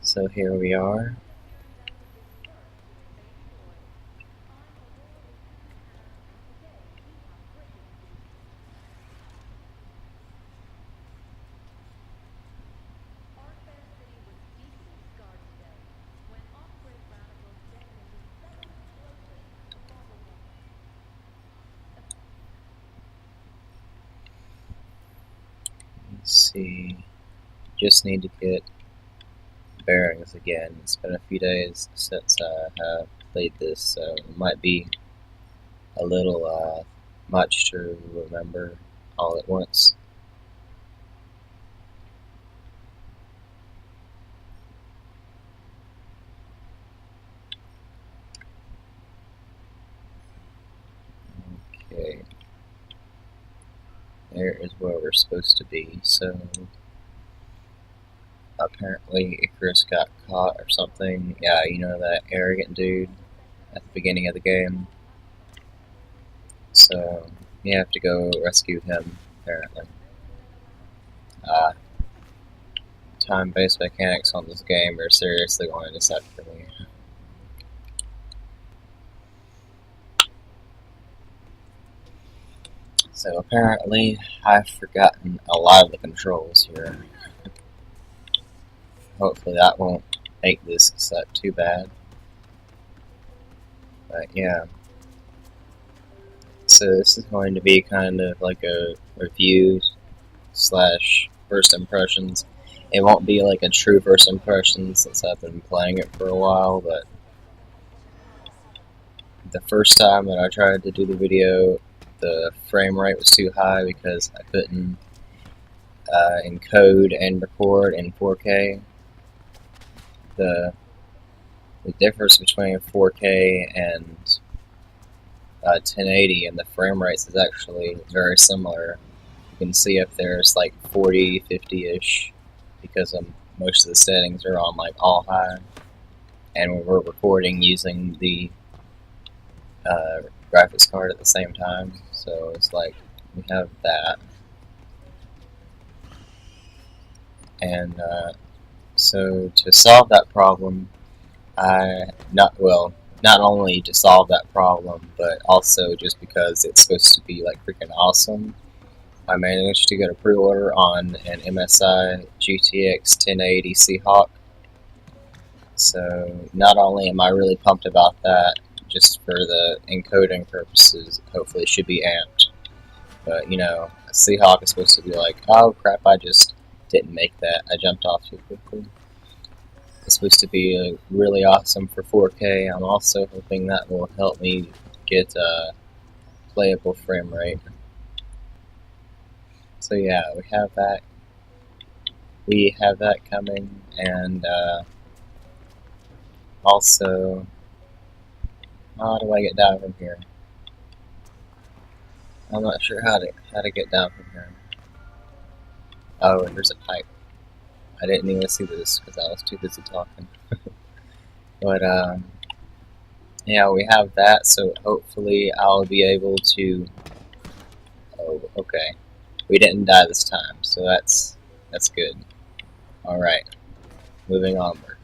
So here we are. Let's see. Just need to get bearings again. It's been a few days since I have played this, so it might be a little much to remember all at once. Okay. There is where we're supposed to be, so apparently Icarus got caught or something. Yeah, you know that arrogant dude at the beginning of the game. So you have to go rescue him, apparently. Time-based mechanics on this game are seriously going to suck for me. So apparently I've forgotten a lot of the controls here. Hopefully that won't make this suck too bad. But yeah. So this is going to be kind of like a review slash first impressions. It won't be like a true first impression since I've been playing it for a while, but the first time that I tried to do the video, the frame rate was too high because I couldn't encode and record in 4K. The difference between 4K and 1080 and the frame rates is actually very similar. You can see if there's like 40, 50-ish because most of the settings are on like all high, and we're recording using the graphics card at the same time, so it's like we have that. And so to solve that problem, not only to solve that problem, but also just because it's supposed to be like freaking awesome, I managed to get a pre-order on an MSI GTX 1080 Seahawk. So not only am I really pumped about that, just for the encoding purposes, hopefully it should be amped. But you know, a Seahawk is supposed to be like, oh crap, I just didn't make that. I jumped off too quickly. It's supposed to be really awesome for 4K. I'm also hoping that will help me get a playable frame rate. So yeah, we have that. We have that coming, and also, how do I get down from here? I'm not sure how to get down from here. Oh, and there's a pipe. I didn't even see this because I was too busy talking. But yeah, we have that, so hopefully I'll be able to. Oh, okay. We didn't die this time, so that's good. All right, moving onward.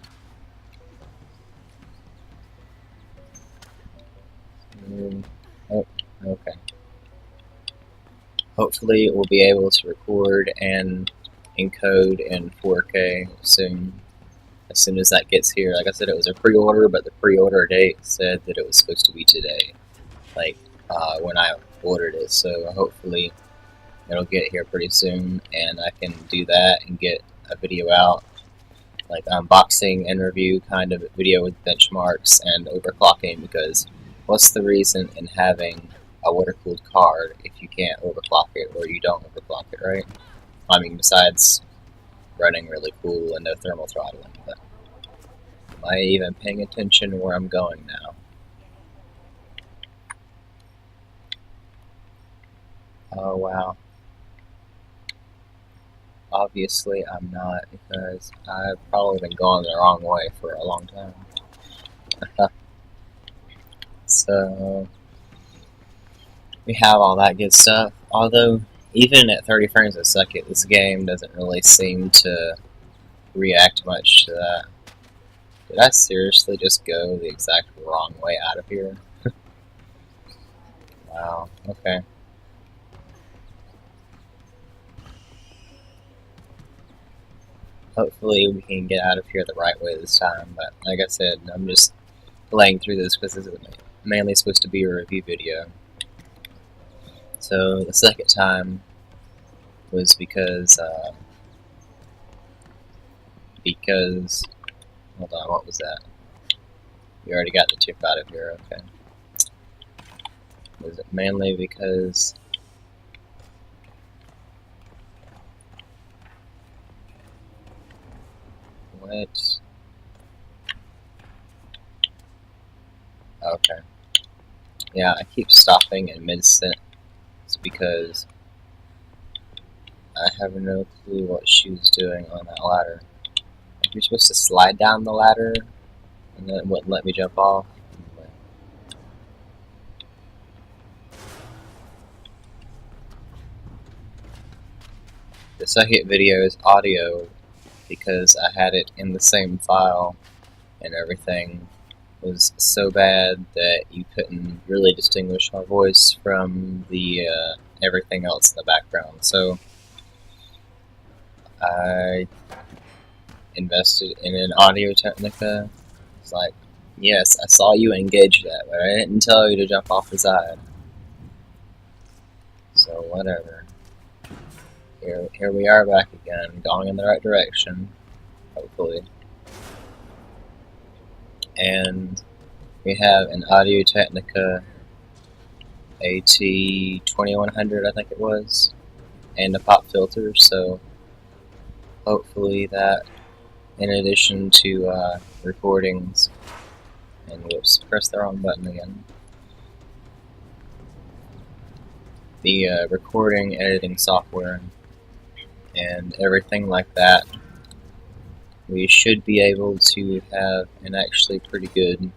Oh, okay. Hopefully we'll be able to record and encode in 4K soon. As soon as that gets here. Like I said, it was a pre-order, but the pre-order date said that it was supposed to be today, like when I ordered it. So hopefully it'll get here pretty soon, and I can do that and get a video out, like unboxing and review kind of video with benchmarks and overclocking, because what's the reason in having a water-cooled card if you can't overclock it, or you don't overclock it, right? I mean, besides running really cool and no thermal throttling, but am I even paying attention to where I'm going now? Oh wow. Obviously I'm not, because I've probably been going the wrong way for a long time. So we have all that good stuff, although even at 30 frames a second, this game doesn't really seem to react much to that. Did I seriously just go the exact wrong way out of here? Wow, okay. Hopefully we can get out of here the right way this time, but like I said, I'm just playing through this because this is mainly supposed to be a review video. So the second time was because, hold on, what was that? You already got the tip out of here, okay. Was it mainly because what? Okay. Yeah, I keep stopping in mid-sentence because I have no clue what she was doing on that ladder. You're supposed to slide down the ladder and then it wouldn't let me jump off. Anyway. The second video is audio because I had it in the same file and everything was so bad that you couldn't really distinguish my voice from the everything else in the background. So I invested in an Audio Technica. It's like, yes, I saw you engage that, but I didn't tell you to jump off the side. So whatever. Here we are back again, going in the right direction, hopefully. And we have an Audio Technica AT2100, I think it was, and a pop filter, so hopefully that, in addition to recordings, and whoops, press the wrong button again, the recording editing software and everything like that, we should be able to have an actually pretty good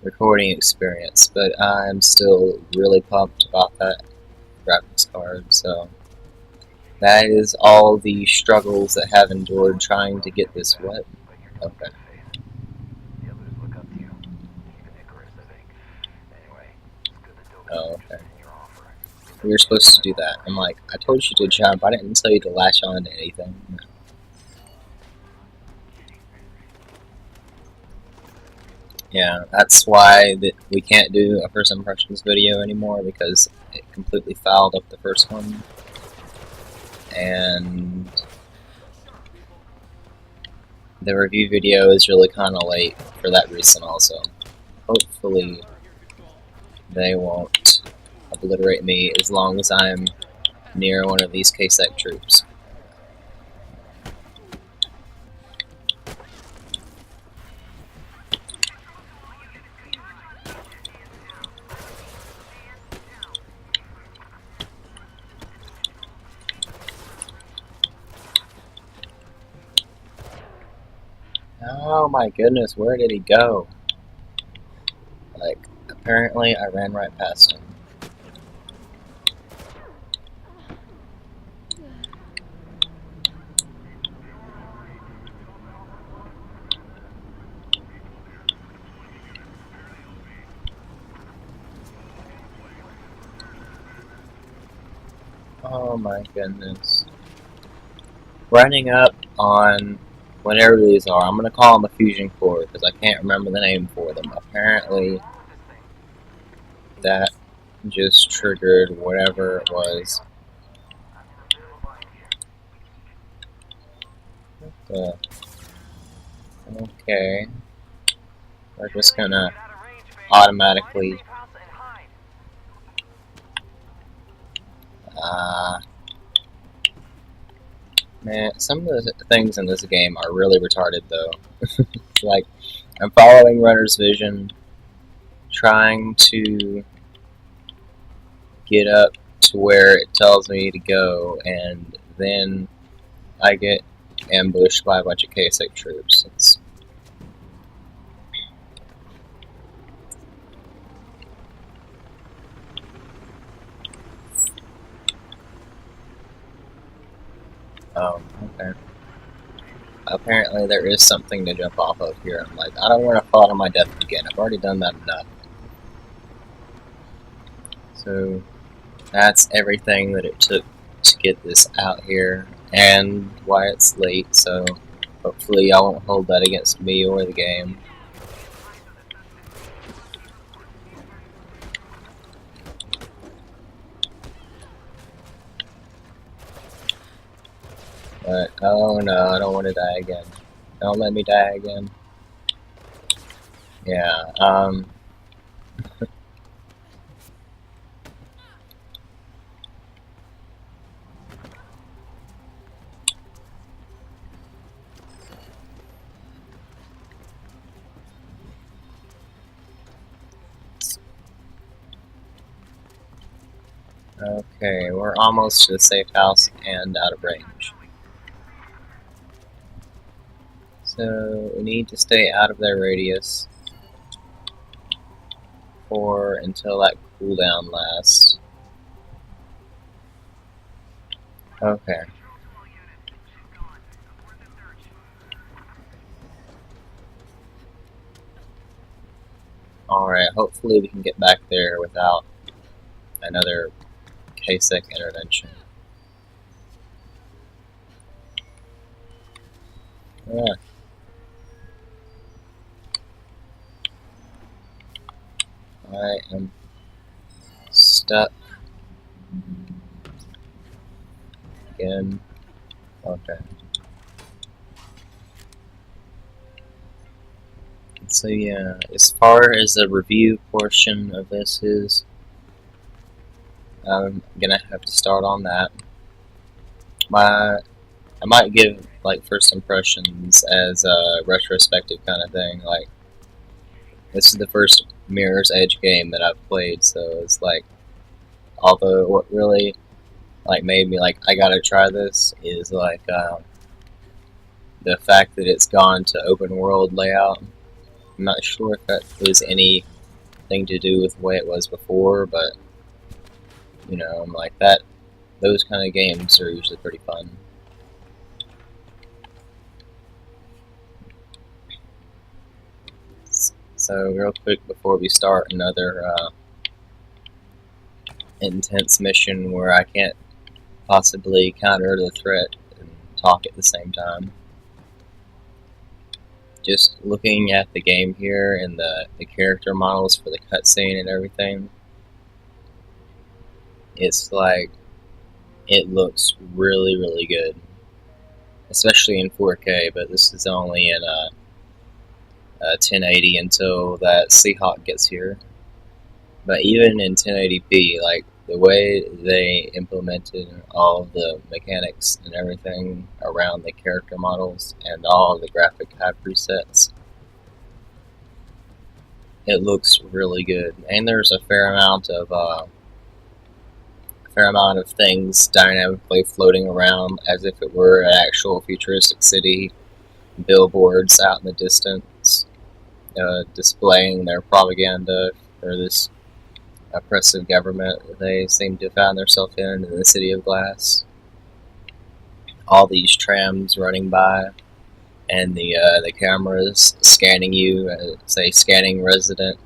recording experience, but I'm still really pumped about that graphics card, so that is all the struggles that have endured trying to get this. What? Okay. Oh, okay. We were supposed to do that. I'm like, I told you to jump, I didn't tell you to latch on to anything. Yeah, that's why we can't do a first impressions video anymore, because it completely fouled up the first one. And the review video is really kind of late for that reason also. Hopefully they won't obliterate me as long as I'm near one of these KSEC troops. Oh my goodness, where did he go? Like, apparently I ran right past him. Oh my goodness. Running up on whatever these are, I'm gonna call them a fusion core because I can't remember the name for them. Apparently, that just triggered whatever it was. Okay. We're just gonna automatically. Man, some of the things in this game are really retarded though. Like, I'm following runner's vision, trying to get up to where it tells me to go, and then I get ambushed by a bunch of KSEC troops. Okay. apparently there is something to jump off of here. I'm like, I don't want to fall to my death again. I've already done that enough. So that's everything that it took to get this out here, and why it's late. So hopefully y'all won't hold that against me or the game. But oh no, I don't want to die again. Don't let me die again. Yeah, okay, we're almost to the safe house and out of range. So we need to stay out of their radius for until that cooldown lasts. Okay. Alright, hopefully we can get back there without another KSEC intervention. Yeah. I am stuck again. Okay. So yeah, as far as the review portion of this is, I'm gonna have to start on that. I might give like first impressions as a retrospective kind of thing. Like, this is the first Mirror's Edge game that I've played, so it's like, although what really like made me like I gotta try this is like the fact that it's gone to open world layout. I'm not sure if that was anything to do with the way it was before, but you know, I'm like that. Those kind of games are usually pretty fun. So real quick before we start another intense mission where I can't possibly counter the threat and talk at the same time. Just looking at the game here and the character models for the cutscene and everything, it's like, it looks really, really good. Especially in 4K, but this is only in 1080 until that Seahawk gets here. But even in 1080p, like, the way they implemented all of the mechanics and everything around the character models and all of the graphic high presets, it looks really good. And there's a fair amount of things dynamically floating around as if it were an actual futuristic city. Billboards out in the distance, displaying their propaganda for this oppressive government they seem to have found themselves in the city of glass. All these trams running by, and the cameras scanning you, say scanning resident,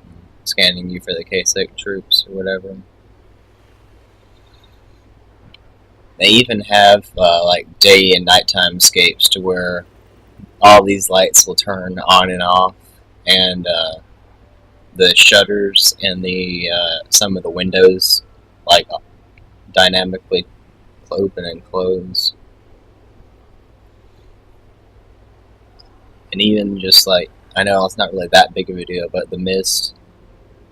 scanning you for the KSEC troops or whatever. They even have like day and nighttime scapes to where all these lights will turn on and off, and the shutters and the some of the windows like dynamically open and close. And even just like, I know it's not really that big of a deal, but the mist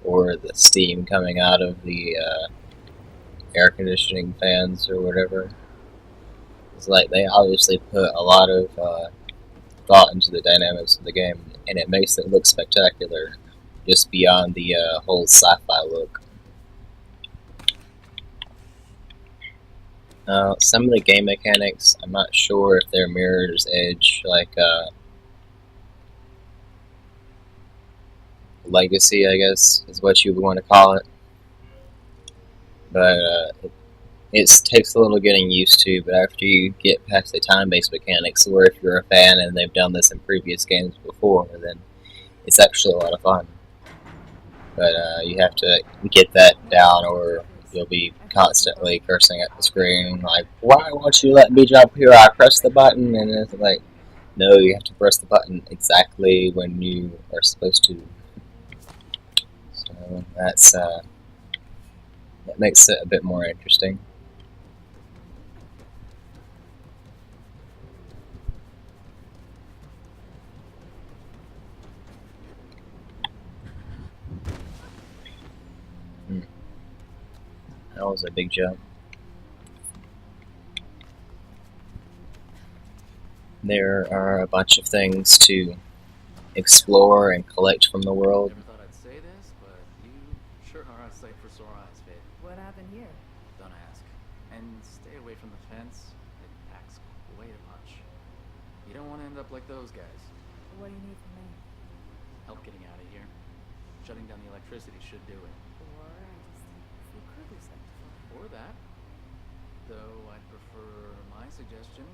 or the steam coming out of the air conditioning fans or whatever, it's like they obviously put a lot of thought into the dynamics of the game, and it makes it look spectacular just beyond the whole sci-fi look. Some of the game mechanics, I'm not sure if they're Mirror's Edge, like Legacy, I guess, is what you would want to call it. But It takes a little getting used to, but after you get past the time-based mechanics, or if you're a fan and they've done this in previous games before, then it's actually a lot of fun. But you have to get that down, or you'll be constantly cursing at the screen, like, why won't you let me jump here? I press the button, and it's like, no, you have to press the button exactly when you are supposed to. So that makes it a bit more interesting. That was a big jump. There are a bunch of things to explore and collect from the world. Never thought I'd say this, but you sure are a sight for sore eyes, Faith. What happened here? Don't ask. And stay away from the fence. It packs way too much. You don't want to end up like those guys. What do you need from me? Help getting out of here. Shutting down the electricity should do it. Or I just feel crudely sanctified. Or that. Though I'd prefer my suggestion.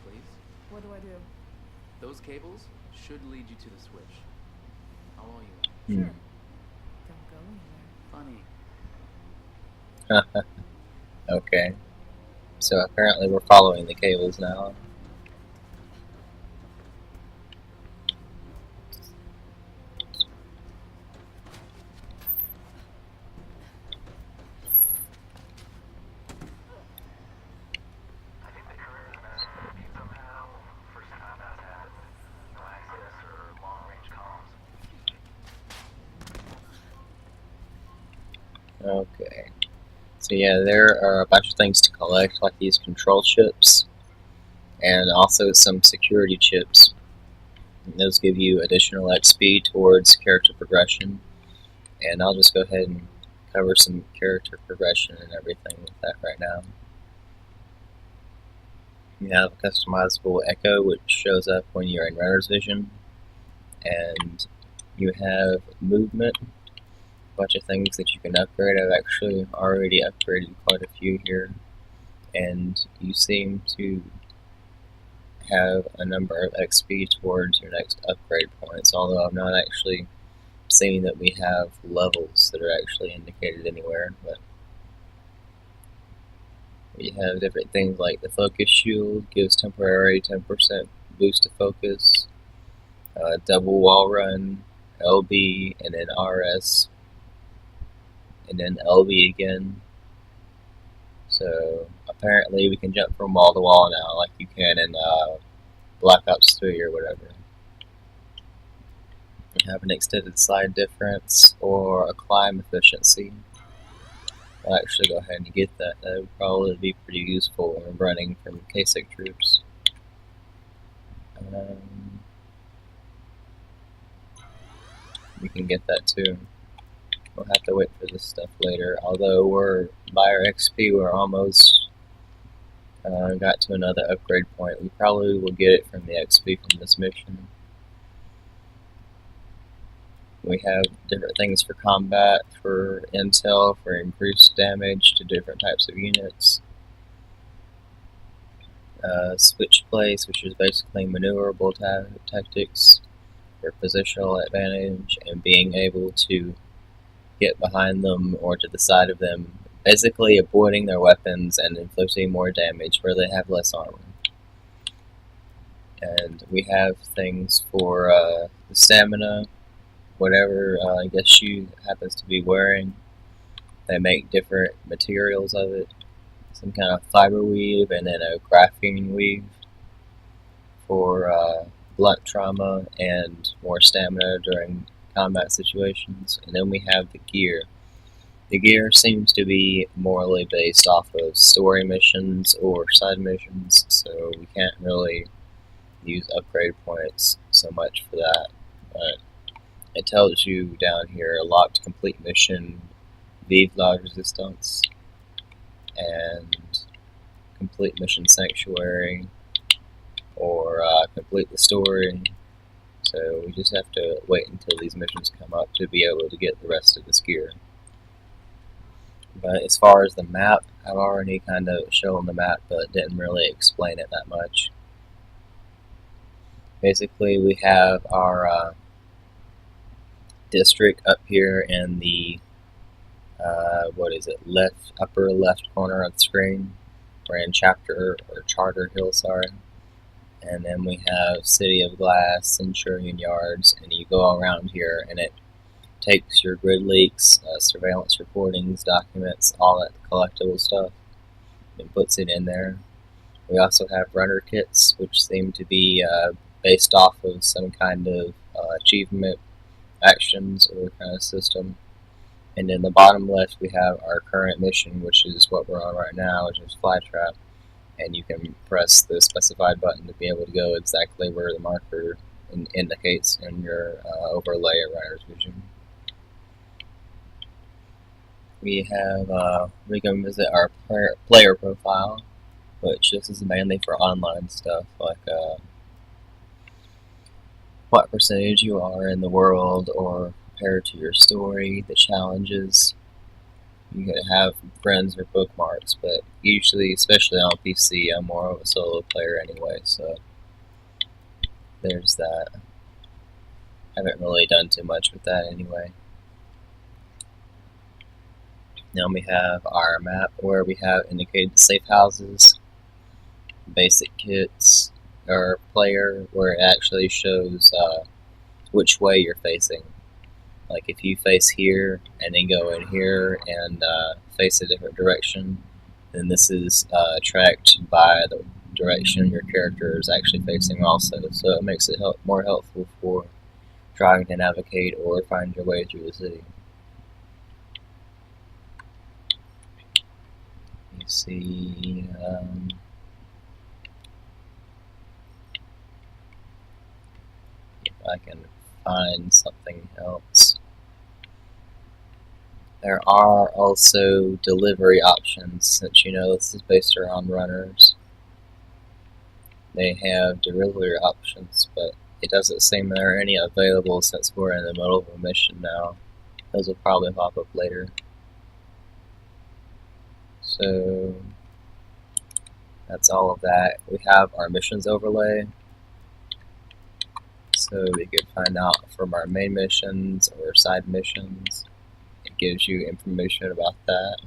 Please? What do I do? Those cables should lead you to the switch. How are you? Sure. Don't go anywhere. Funny. Okay. So apparently we're following the cables now. Okay. So yeah, there are a bunch of things to collect, like these control chips, and also some security chips. And those give you additional XP towards character progression. And I'll just go ahead and cover some character progression and everything with that right now. You have a customizable echo, which shows up when you're in runner's vision, and you have movement, a bunch of things that you can upgrade. I've actually already upgraded quite a few here, and you seem to have a number of XP towards your next upgrade points, although I'm not actually seeing that we have levels that are actually indicated anywhere. But we have different things like the focus shield gives temporary 10% boost to focus, double wall run, LB, and then RS, and then LB again. So apparently we can jump from wall to wall now, like you can in Black Ops 3 or whatever. We have an extended slide difference or a climb efficiency. I'll actually go ahead and get that. That would probably be pretty useful when running from KSIC troops. We can get that too. We'll have to wait for this stuff later. Although we're by our XP, we're almost got to another upgrade point. We probably will get it from the XP from this mission. We have different things for combat, for intel, for increased damage to different types of units. Switch place, which is basically maneuverable tactics for positional advantage and being able to get behind them or to the side of them, basically avoiding their weapons and inflicting more damage where they have less armor. And we have things for the stamina, whatever I guess you happens to be wearing. They make different materials of it. Some kind of fiber weave and then a graphene weave for blunt trauma and more stamina during combat situations. And then we have the gear. The gear seems to be morally based off of story missions or side missions, so we can't really use upgrade points so much for that. But it tells you down here, locked complete mission, vive la resistance, and complete mission sanctuary, or complete the story. So we just have to wait until these missions come up to be able to get the rest of this gear. But as far as the map, I've already kind of shown the map, but didn't really explain it that much. Basically, we have our district up here in the upper left corner of the screen. We're in Chapter or Charter Hill, sorry. And then we have City of Glass, Centurion Yards, and you go around here, and it takes your grid leaks, surveillance recordings, documents, all that collectible stuff, and puts it in there. We also have runner kits, which seem to be based off of some kind of achievement actions or kind of system. And in the bottom left, we have our current mission, which is what we're on right now, which is Flytrap. And you can press the specified button to be able to go exactly where the marker indicates in your overlay or runner's vision. We can visit our player profile, which this is mainly for online stuff, like what percentage you are in the world or compared to your story, the challenges. You can have friends or bookmarks, but usually, especially on PC, I'm more of a solo player anyway, so there's that. Haven't really done too much with that anyway. Now we have our map where we have indicated safe houses, basic kits, our player, where it actually shows which way you're facing. Like if you face here and then go in here and face a different direction, then this is tracked by the direction your character is actually facing also. So it makes it more helpful for trying to navigate or find your way through the city. You see, if I can find something else. There are also delivery options, since you know this is based around runners. They have delivery options, but it doesn't seem there are any available since we're in the middle of a mission now. Those will probably pop up later. So that's all of that. We have our missions overlay, so we could find out from our main missions or side missions. It gives you information about that.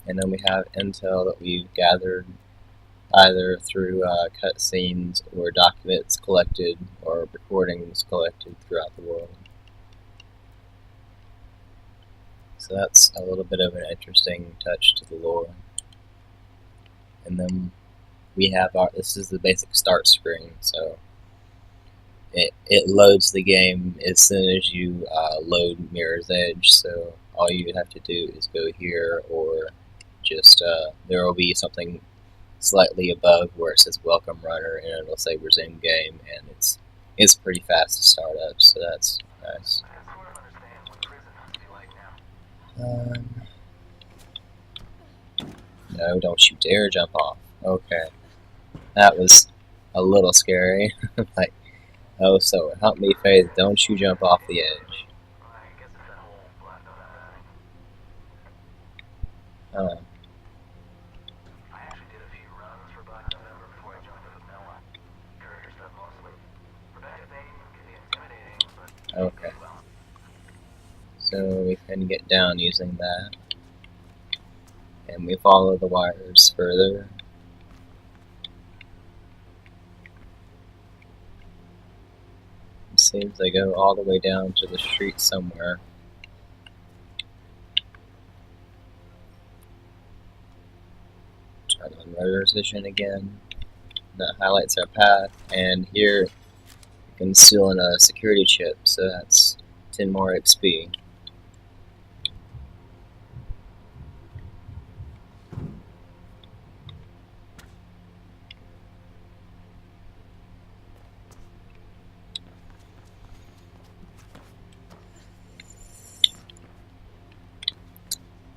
And then we have intel that we've gathered either through cutscenes or documents collected or recordings collected throughout the world. So that's a little bit of an interesting touch to the lore. And then we have this is the basic start screen, so it loads the game as soon as you load Mirror's Edge, so all you have to do is go here, or just there will be something slightly above where it says welcome runner, and it'll say resume game, and it's pretty fast to start up, so that's nice. No, don't you dare jump off. Okay, that was a little scary. Like, oh, so help me, Faith, don't you jump off the edge. Okay. So we can get down using that. And we follow the wires further. It seems they go all the way down to the street somewhere. Turn on runner's vision again. That highlights our path, and here you can seal in a security chip, so that's 10 more XP.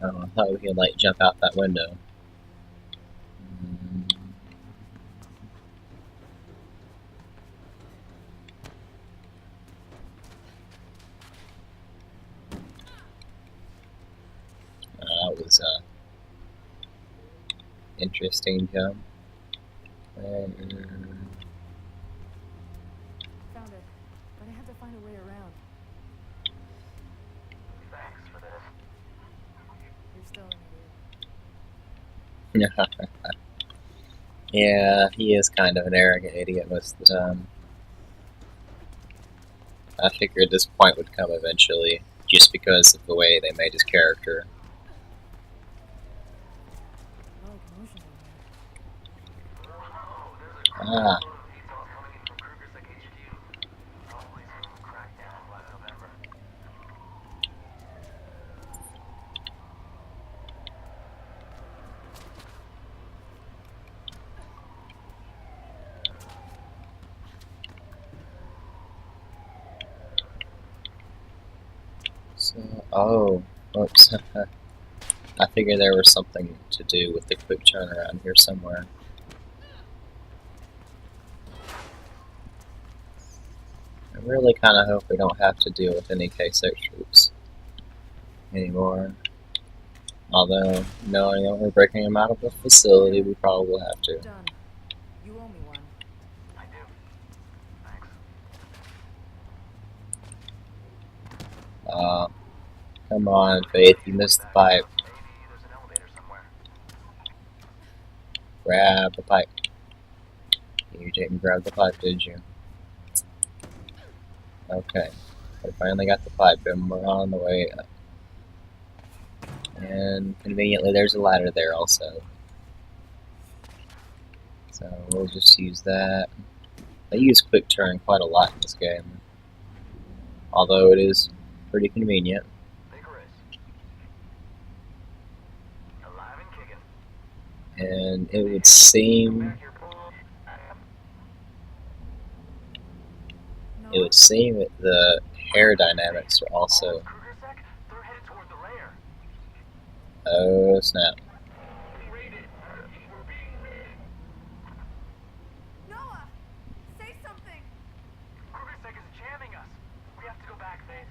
Oh, I thought we could like jump out that window. interesting jump. Found it, but I have to find a way around. Thanks for this. You're still an idiot. Yeah, he is kind of an arrogant idiot most of the time. I figured this point would come eventually, just because of the way they made his character. I like motion in here. Oh, there's a Ah, load of details coming in from Kruger's HQ. Probably some crackdown last November. so, oh, whoops. I figured there was something to do with the quick turn around here somewhere. I really kind of hope we don't have to deal with any K6 troops anymore. Although, knowing that we're breaking them out of the facility, we probably will have to. Done. You owe me one. I do. Thanks. Come on, Faith, you missed the pipe. Maybe there's an elevator somewhere. Grab the pipe. You didn't grab the pipe, did you? Okay. We finally got the pipe and we're on the way up. And conveniently there's a ladder there also. So we'll just use that. I use quick turn quite a lot in this game. Although it is pretty convenient. Big race. Alive and kicking. And it would seem Back your pull. it would seem that the hair dynamics are also Kruger's sec? They're headed toward the lair. oh snap. Being raided. We're being raided. Noah! Say something! Kruger's sec is jamming us. We have to go back, Faith.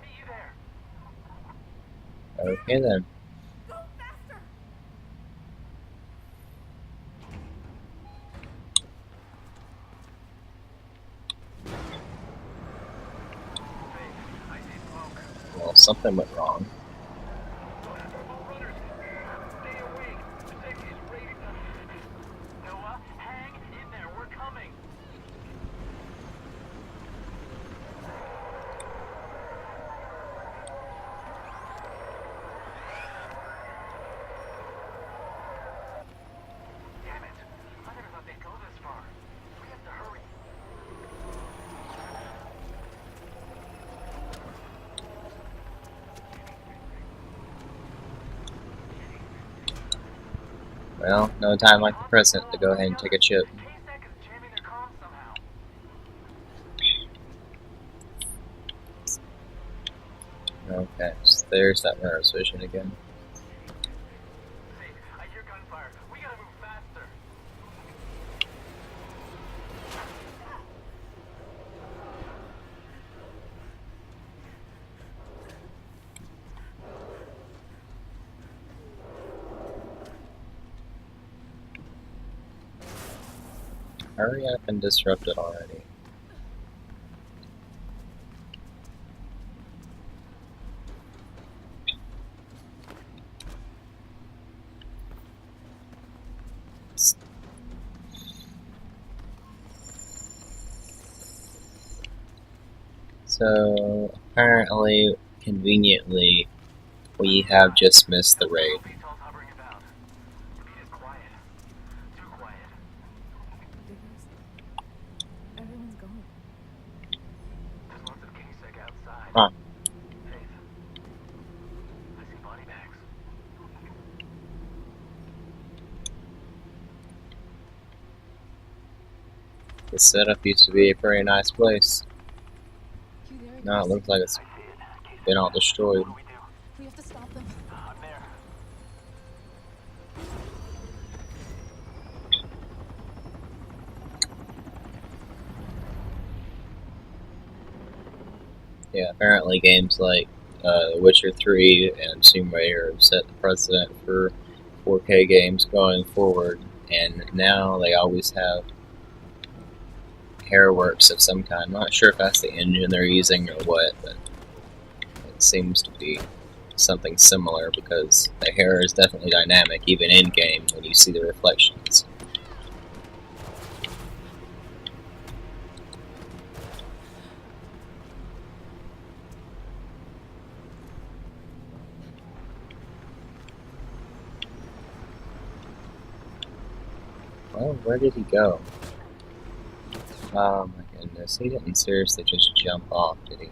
Meet you there. Okay then. Go faster! Faith, I see smoke. Well, something went wrong. Runners, stay awake. The sec is raiding us. Noah, hang in there. We're coming. Damn it. I never thought they'd go this far. We have to hurry. Well, no time like the present to go ahead and take a chip. K-Sec is jamming their comms somehow. Okay, so there's that mirror's vision again. See, I hear gunfire. We gotta move faster. Hurry up and disrupt it already. So, apparently, conveniently, we have just missed the raid. VTOL's hovering about. The beat is quiet. Too quiet. Ridiculous. Everyone's gone. There's lots of K-Sec outside. Huh. Faith. I see body bags. The setup used to be a pretty nice place. You there? Now it looks like it's I see it. K-Sec. been all destroyed. What do we do? We have to stop them. I'm there. Yeah, apparently games like Witcher 3 and Tomb Raider have set the precedent for 4K games going forward, and now they always have hair works of some kind. I'm not sure if that's the engine they're using or what, but it seems to be something similar because the hair is definitely dynamic, even in game when you see the reflections. Well, where did he go? Oh my goodness, he didn't seriously just jump off, did he?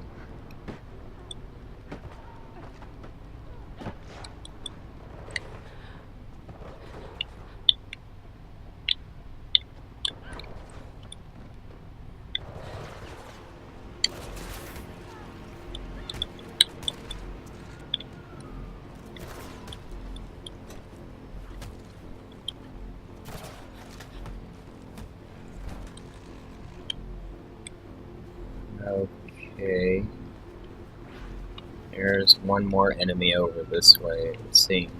Okay. There's one more enemy over this way, it would seem.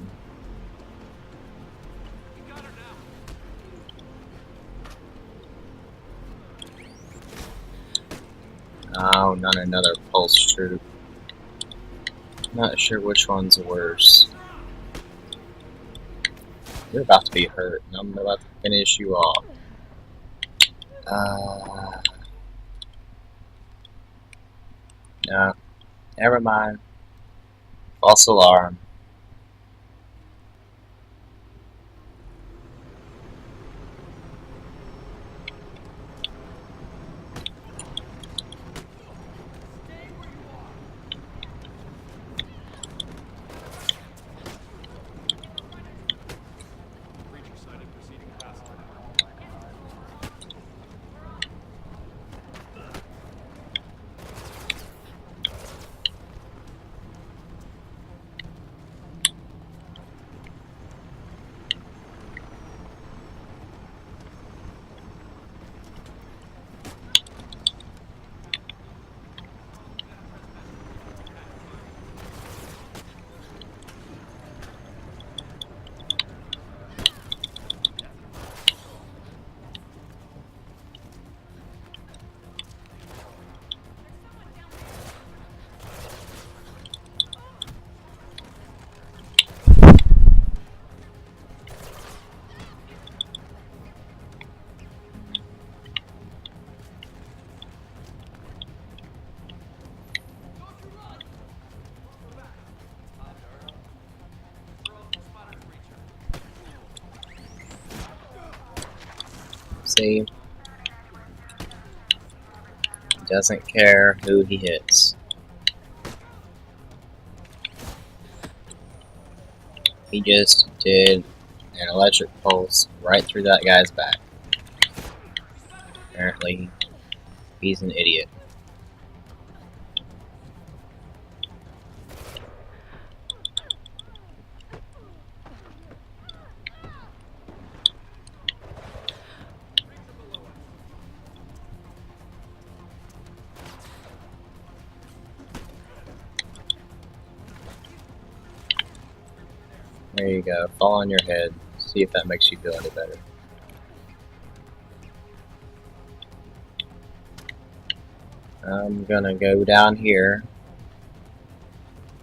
Oh, not another pulse troop. Not sure which one's worse. You're about to be hurt, and I'm about to finish you off. No, never mind. False alarm. See? He doesn't care who he hits. He just did an electric pulse right through that guy's back. Apparently, he's an idiot. There you go, fall on your head. See if that makes you feel any better. I'm gonna go down here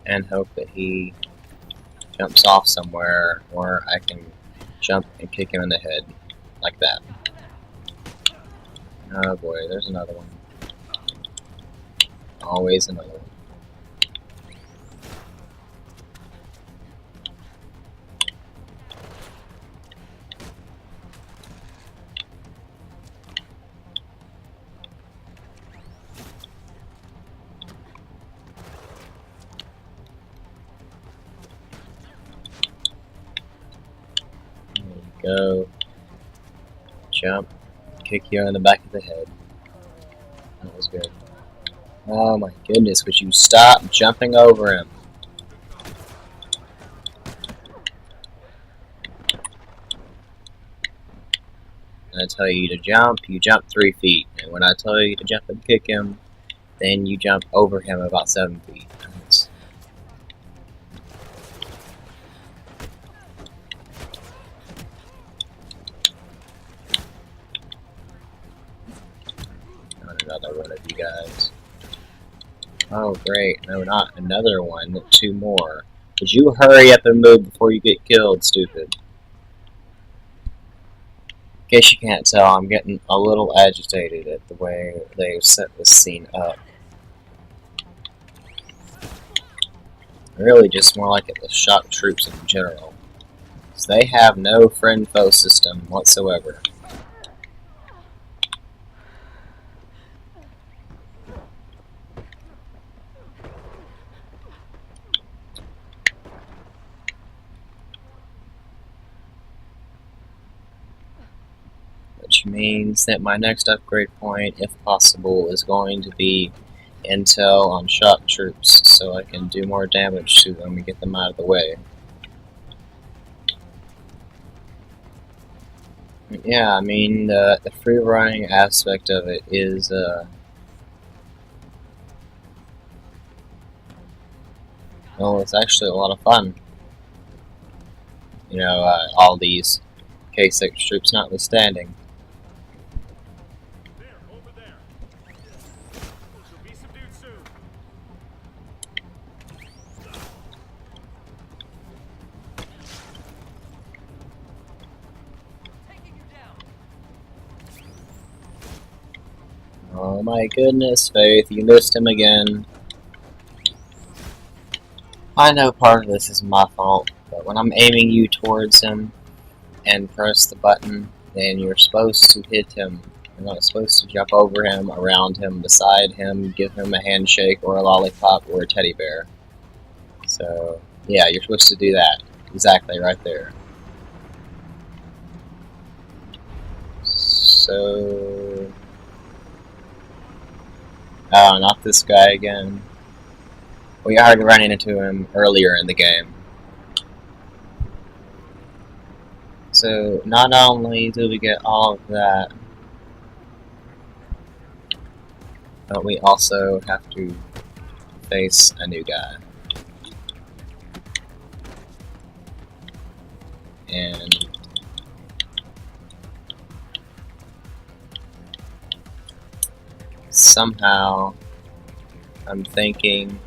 and hope that he jumps off somewhere, or I can jump and kick him in the head, like that. Oh boy, there's another one. Always another one. Go, jump, kick you in the back of the head. That was good. Oh my goodness, would you stop jumping over him? When I tell you to jump, you jump 3 feet. And when I tell you to jump and kick him, then you jump over him about 7 feet. another one of you guys. Oh great, no, not another one, 2 more. Would you hurry up and move before you get killed, stupid? In case you can't tell, I'm getting a little agitated at the way they've set this scene up. Really just more like it with shock troops in general. So they have no friend-foe system whatsoever. Which means that my next upgrade point, if possible, is going to be intel on shock troops, so I can do more damage to them and get them out of the way. Yeah, I mean, the free running aspect of it is, well, it's actually a lot of fun. You know, all these K6 troops notwithstanding. There, over there. She'll be subdued soon. Taking you down. Oh my goodness, Faith, you missed him again. I know part of this is my fault, but when I'm aiming you towards him and press the button, then you're supposed to hit him. You're not supposed to jump over him, around him, beside him, give him a handshake or a lollipop or a teddy bear. So, yeah, you're supposed to do that. Exactly, right there. So... oh, not this guy again. We already ran into him earlier in the game. So, not only do we get all of that, but we also have to face a new guy. And somehow I'm thinking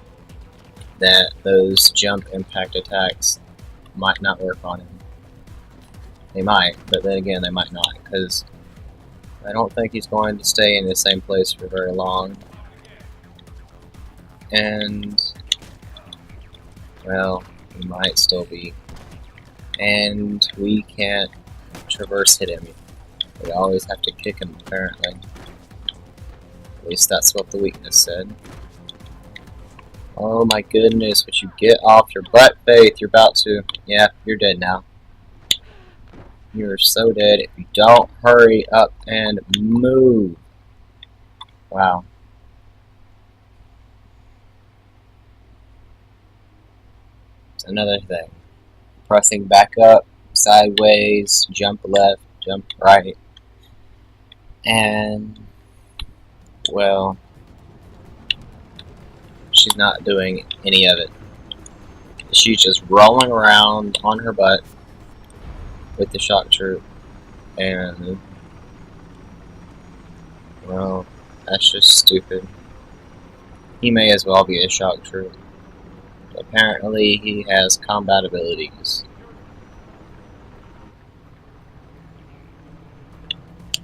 that those jump impact attacks might not work on him. They might, but then again they might not, because I don't think he's going to stay in the same place for very long. And, well, he might still be. And we can't traverse hit him. We always have to kick him, apparently. At least that's what the weakness said. Oh my goodness, would you get off your butt, Faith? You're about to. Yeah, you're dead now. You're so dead if you don't hurry up and move. Wow. It's another thing. Pressing back up, sideways, jump left, jump right. And, well, she's not doing any of it. She's just rolling around on her butt with the shock troop, and, well, that's just stupid. He may as well be a shock troop. Apparently he has combat abilities.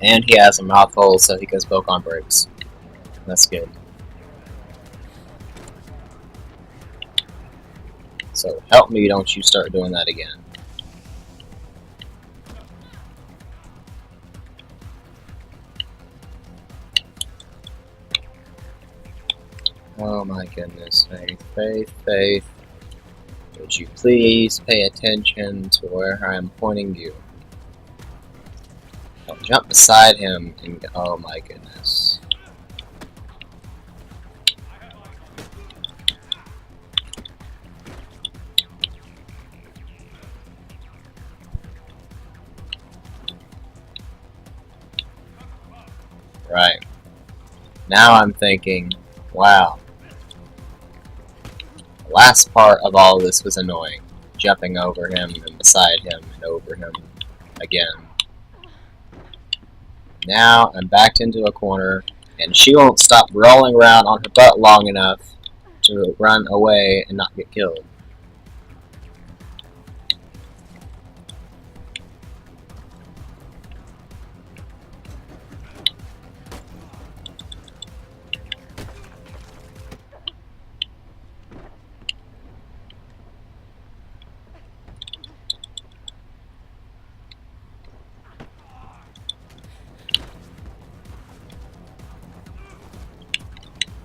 And he has a mouthful so he can smoke on brakes. That's good. So help me, don't you start doing that again. Oh my goodness, Faith, Faith, Faith. Would you please pay attention to where I am pointing you? I'll jump beside him and oh my goodness. Right. Now I'm thinking, wow. The last part of all of this was annoying. Jumping over him and beside him and over him again. Now I'm backed into a corner and she won't stop rolling around on her butt long enough to run away and not get killed.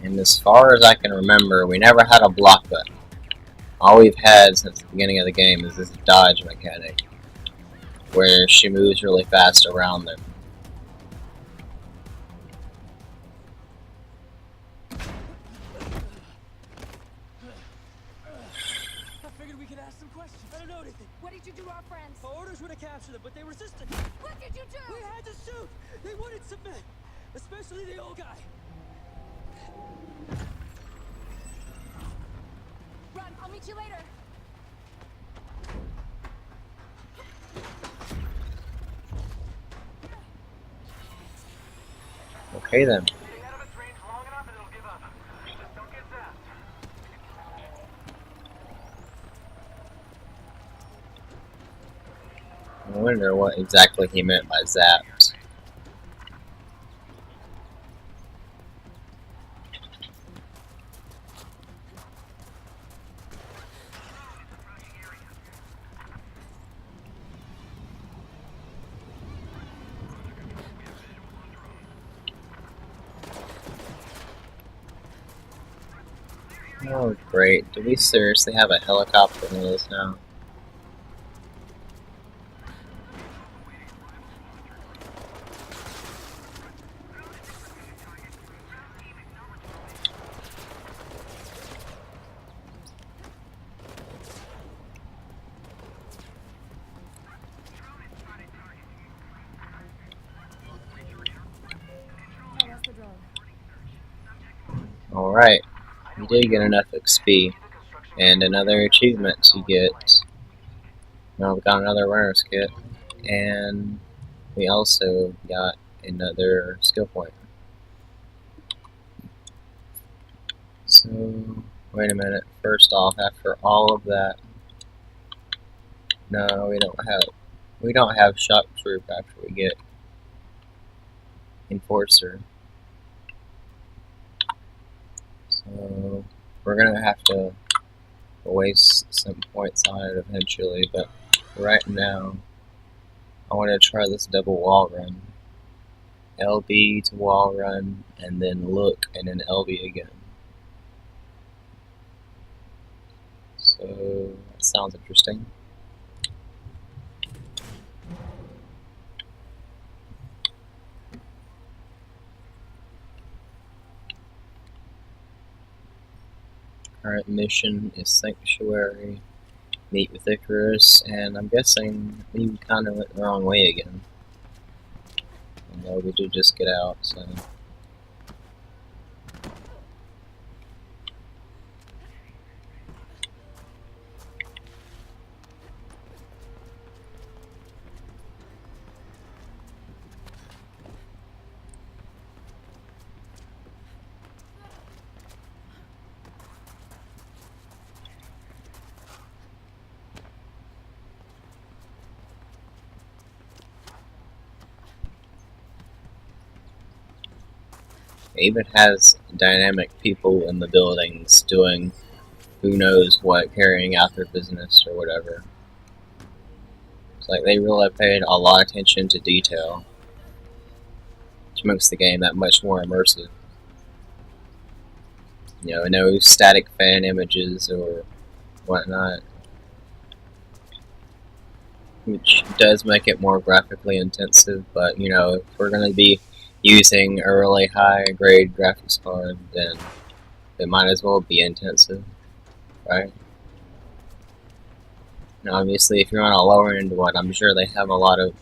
And as far as I can remember, we never had a block button. All we've had since the beginning of the game is this dodge mechanic, where she moves really fast around them. I figured we could ask some questions. I don't know anything. What did you do to our friends? Our orders were to capture them, but they resisted. What did you do? We had to shoot. They wouldn't submit, especially the old guy. Run, I'll meet you later. Okay then. Stay out of its range long enough and it'll give up. Just don't get zapped. I wonder what exactly he meant by zapped. Oh great, do we seriously have a helicopter in this now? Oh, that's the drug. Alright, you did get enough XP. And another achievement you get. Well, we got another runner's kit. And we also got another skill point. So, wait a minute. First off, after all of that, no, we don't have shock troop after we get enforcer. So we're gonna have to waste some points on it eventually, but right now I want to try this double wall run. LB to wall run, and then look, and then LB again. So that sounds interesting. Current mission is Sanctuary. Meet with Icarus, and I'm guessing we kind of went the wrong way again. Although we did just get out, so. It even has dynamic people in the buildings doing who knows what, carrying out their business or whatever. It's like they really paid a lot of attention to detail, which makes the game that much more immersive. You know, no static fan images or whatnot, which does make it more graphically intensive, but you know, if we're going to be using a really high grade graphics card, then it might as well be intensive, right? Now obviously if you're on a lower end one, I'm sure they have a lot of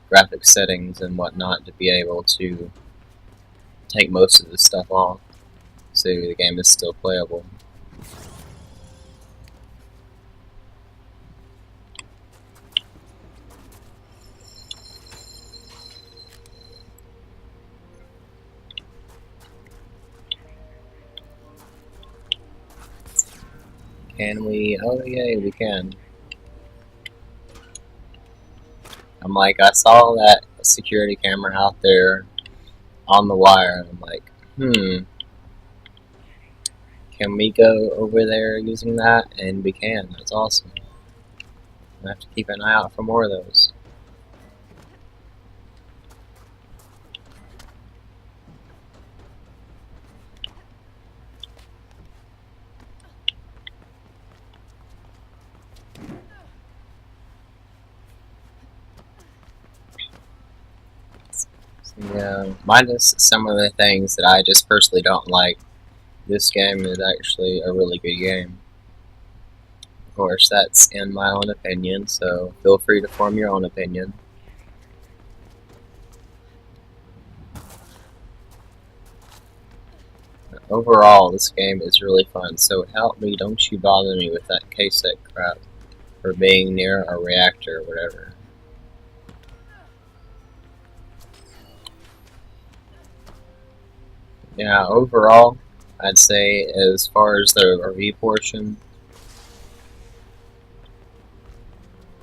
graphic settings and whatnot to be able to take most of this stuff off, so the game is still playable. Can we? Oh yeah, we can. I'm like, I saw that security camera out there on the wire, and I'm like, can we go over there using that? And we can. That's awesome. I have to keep an eye out for more of those. Yeah, minus some of the things that I just personally don't like, this game is actually a really good game. Of course, that's in my own opinion, so feel free to form your own opinion. Overall, this game is really fun, so help me, don't you bother me with that KSEC crap for being near a reactor or whatever. Yeah, overall, I'd say as far as the RV portion,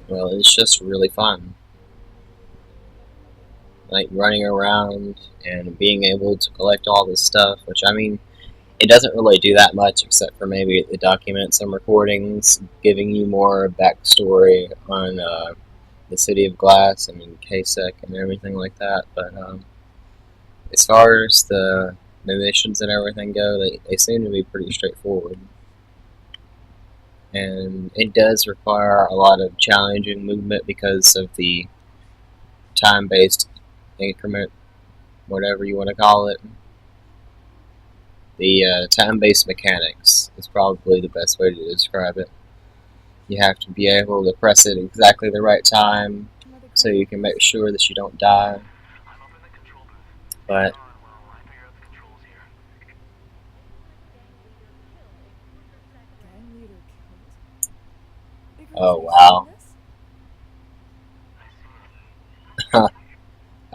well, it's just really fun. Like running around and being able to collect all this stuff, which I mean, it doesn't really do that much except for maybe it documents some recordings, giving you more backstory on the City of Glass and KSEC and everything like that. But as far as the missions and everything go, they seem to be pretty straightforward. And it does require a lot of challenging movement because of the time-based increment, whatever you want to call it. The time-based mechanics is probably the best way to describe it. You have to be able to press it exactly the right time Another so you can make sure that you don't die. But gang leader killed. Bigger oh fish wow, than this?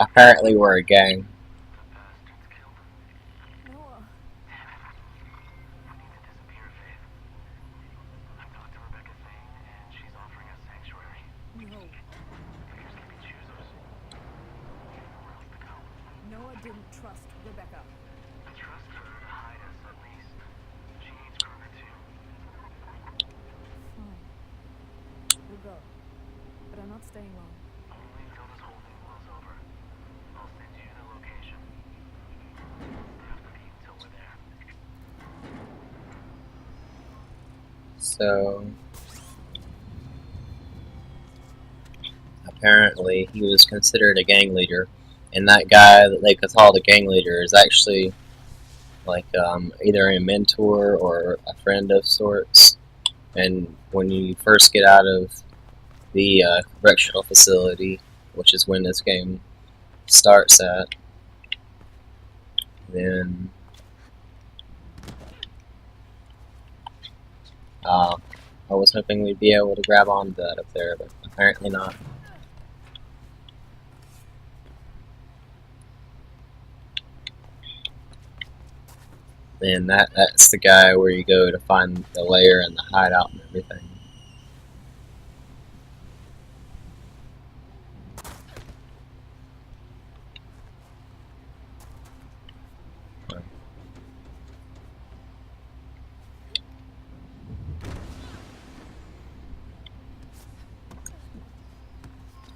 apparently we're a gang. Noah. No. Noah didn't trust Rebecca. Fine. We'll go. But I'm not staying long. So apparently he was considered a gang leader, and that guy that they call the gang leader is actually like either a mentor or a friend of sorts. And when you first get out of the correctional facility, which is when this game starts at, then I was hoping we'd be able to grab onto that up there, but apparently not. And that's the guy where you go to find the lair and the hideout and everything.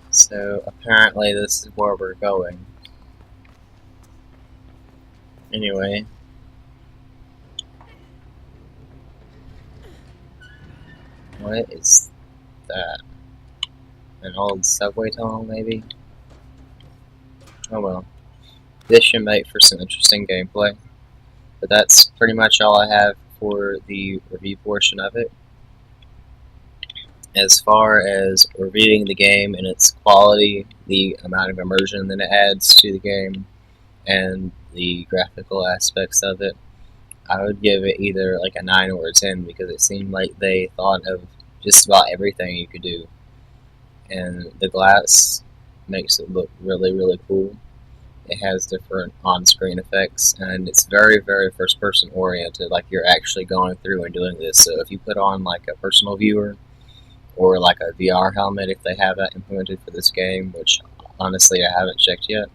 So apparently this is where we're going. Anyway. What is that? An old subway tunnel, maybe? Oh well. This should make for some interesting gameplay. But that's pretty much all I have for the review portion of it. As far as reviewing the game and its quality, the amount of immersion that it adds to the game, and the graphical aspects of it, I would give it either like a 9 or a 10 because it seemed like they thought of just about everything you could do. And the glass makes it look really, really cool. it has different on-screen effects, and it's very, very first-person oriented, like you're actually going through and doing this. So if you put on like a personal viewer or like a VR helmet, if they have that implemented for this game, which honestly I haven't checked yet,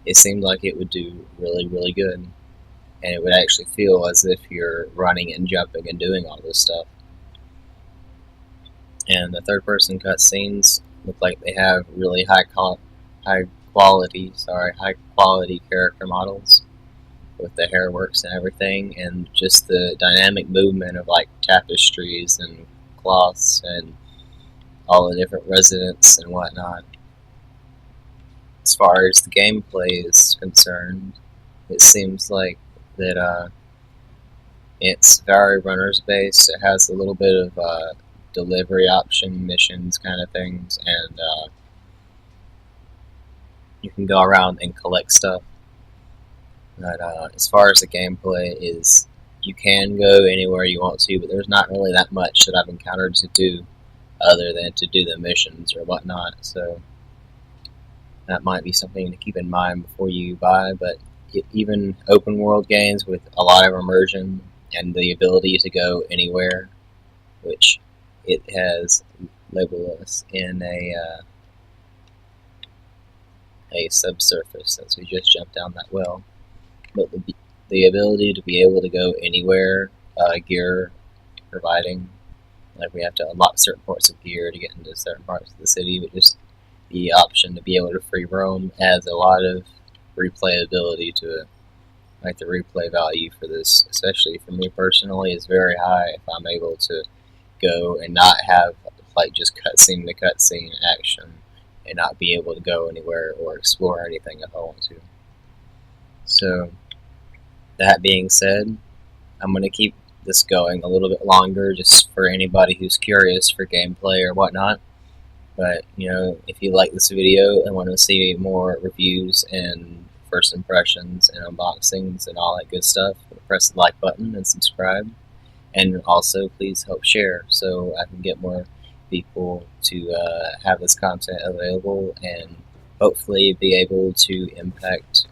it seemed like it would do really, really good, and it would actually feel as if you're running and jumping and doing all this stuff. And the third-person cutscenes look like they have really high quality character models with the hair works and everything, and just the dynamic movement of like tapestries and cloths and all the different residents and whatnot. As far as the gameplay is concerned, it seems like that it's very runners based. It has a little bit of delivery option missions kind of things, and you can go around and collect stuff. But as far as the gameplay is, you can go anywhere you want to, but there's not really that much that I've encountered to do other than to do the missions or whatnot. So that might be something to keep in mind before you buy. But even open world games with a lot of immersion and the ability to go anywhere, which it has labeled us in a subsurface since we just jumped down that well. But the ability to be able to go anywhere, gear providing, like we have to unlock certain parts of gear to get into certain parts of the city, but just the option to be able to free roam adds a lot of replayability to it. Like the replay value for this, especially for me personally, is very high if I'm able to go and not have like just cutscene to cutscene action and not be able to go anywhere or explore anything if I want to. So, that being said, I'm going to keep this going a little bit longer just for anybody who's curious for gameplay or whatnot. But, you know, if you like this video and want to see more reviews and first impressions and unboxings and all that good stuff, press the like button and subscribe. And also, please help share so I can get more people to have this content available and hopefully be able to impact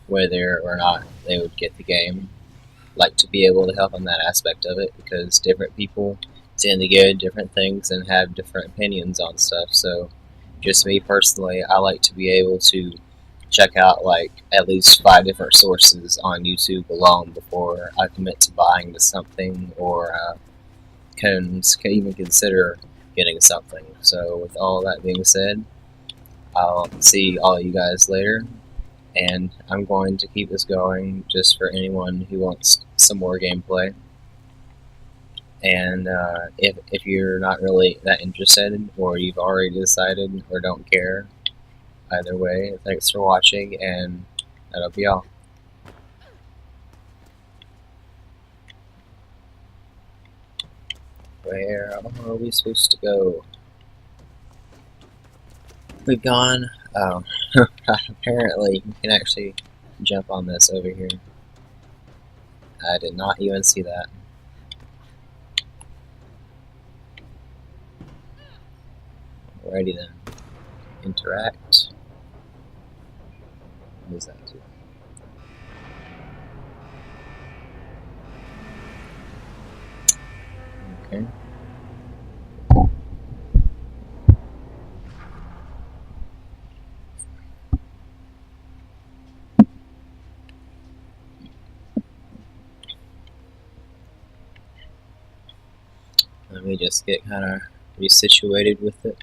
whether or not they would get the game. Like to be able to help on that aspect of it, because different people tend to get different things and have different opinions on stuff. So just me personally, I like to be able to check out like at least 5 different sources on YouTube alone before I commit to buying to something or can even consider getting something. So with all that being said, I'll see all you guys later, and I'm going to keep this going just for anyone who wants some more gameplay. And if you're not really that interested, or you've already decided or don't care, either way, thanks for watching, and that'll be all. Where are we supposed to go? We've gone. Oh, apparently you can actually jump on this over here. I did not even see that. Alrighty then. Interact. What does that do? Okay. Let me just get kind of resituated with it,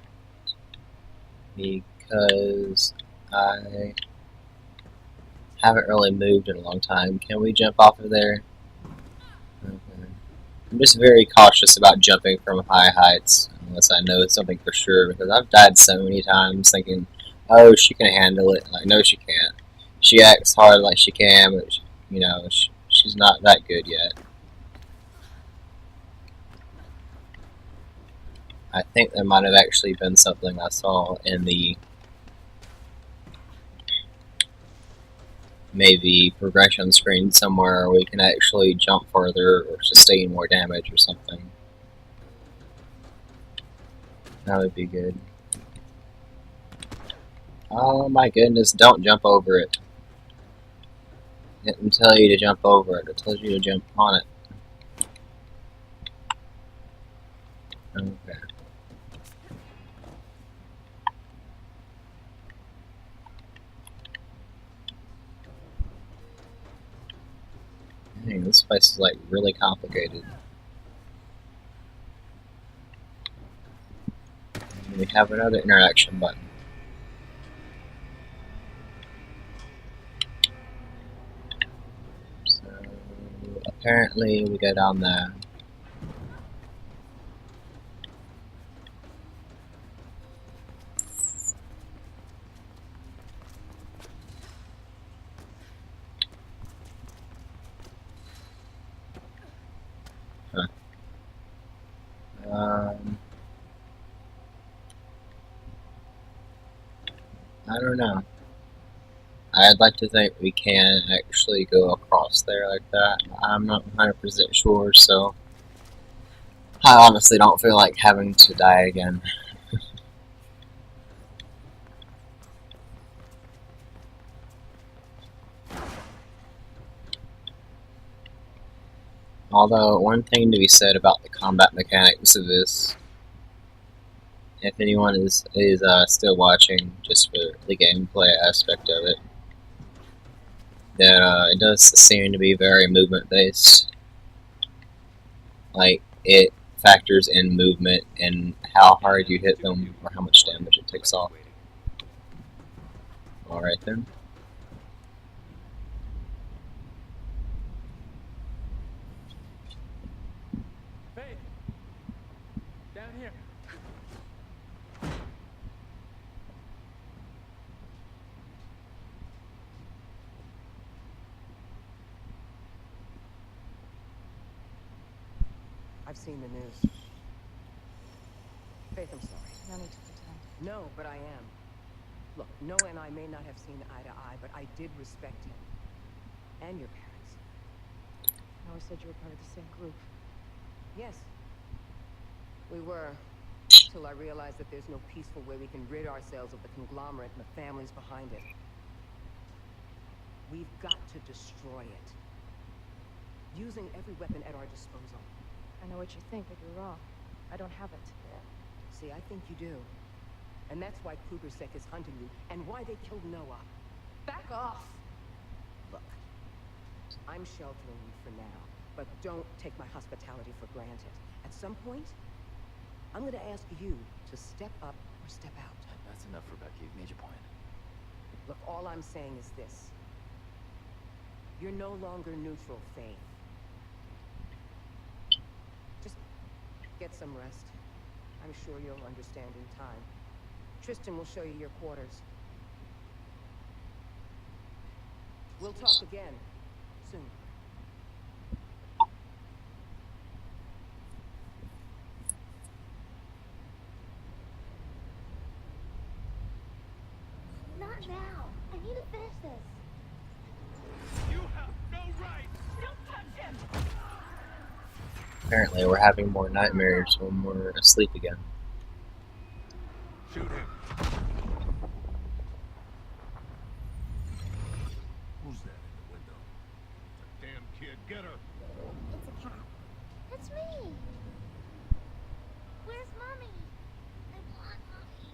because I haven't really moved in a long time. Can we jump off of there? Okay. I'm just very cautious about jumping from high heights unless I know something for sure, because I've died so many times thinking, oh, she can handle it. I know she can't. She acts hard like she can, but you know, she's not that good yet. I think there might have actually been something I saw in the maybe progression screen somewhere where we can actually jump further or sustain more damage or something. That would be good. Oh my goodness, don't jump over it. It didn't tell you to jump over it, it tells you to jump on it. Okay. Dang, this place is like really complicated. And we have another interaction button. So apparently we go down there. Huh. I don't know. I'd like to think we can actually go across there like that. I'm not 100% sure, so I honestly don't feel like having to die again. Although, one thing to be said about the combat mechanics of this, if anyone is still watching just for the gameplay aspect of it, that it does seem to be very movement based. Like, it factors in movement and how hard you hit them or how much damage it takes off. Alright then. Faith! Down here. I've seen the news. Faith, I'm sorry. No need to pretend. No, but I am. Look, Noah and I may not have seen eye to eye, but I did respect you. And your parents. Noah said you were part of the same group. Yes. We were. Till I realized that there's no peaceful way we can rid ourselves of the conglomerate and the families behind it. We've got to destroy it. Using every weapon at our disposal. I know what you think, but you're wrong. I don't have it. See, I think you do. And that's why Krugersek is hunting you, and why they killed Noah. Back off! Look, I'm sheltering you for now, but don't take my hospitality for granted. At some point, I'm gonna ask you to step up or step out. That's enough, Rebecca. You've made your point. Look, all I'm saying is this. You're no longer neutral, Faith. Just get some rest. I'm sure you'll understand in time. Tristan will show you your quarters. We'll talk again soon. Not now. I need to finish this. You have no right! Don't touch him! Apparently we're having more nightmares when we're asleep again. Shoot him. Who's that in the window? It's a damn kid. Get her. It's a cat. It's me. Where's Mommy? I want Mommy.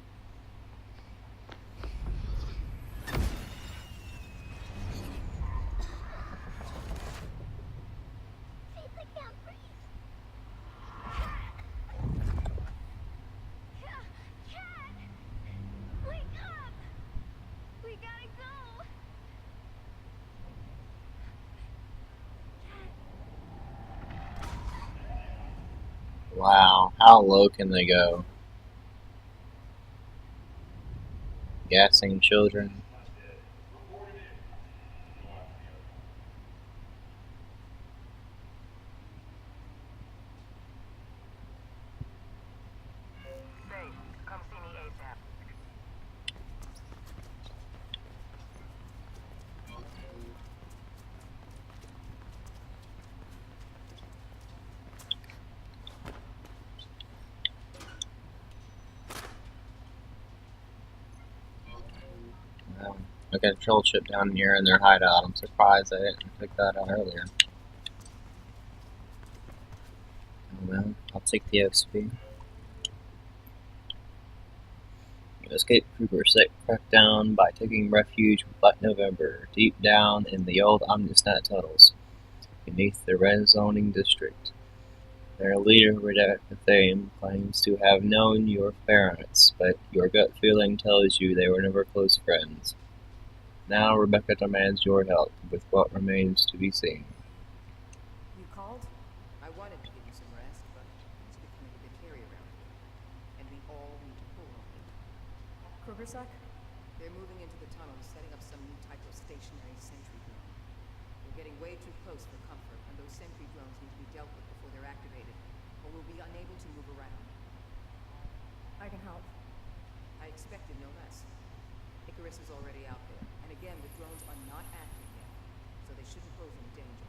Faith, I can't breathe. Cat! Wake up! We gotta go! Wow, how low can they go? Gassing children. Faith, come see me ASAP. A control chip down here in their hideout. I'm surprised I didn't pick that out earlier. Oh well, I'll take the XP. You escape Kruger-Sec crackdown by taking refuge with Black November deep down in the old Omnistat tunnels beneath the red zoning district. Their leader, Redactathame, claims to have known your parents, but your gut feeling tells you they were never close friends. Now Rebecca demands your help with what remains to be seen. You called? I wanted to give you some rest, but it's becoming a bit hairy around here. And we all need to pull on it. Krugersec? They're moving into the tunnels, setting up some new type of stationary sentry drone. We're getting way too close for comfort, and those sentry drones need to be dealt with before they're activated, or we'll be unable to move around. I can help. I expected no less. Icarus is already out there, and again, the drones are not active yet, so they shouldn't pose any danger.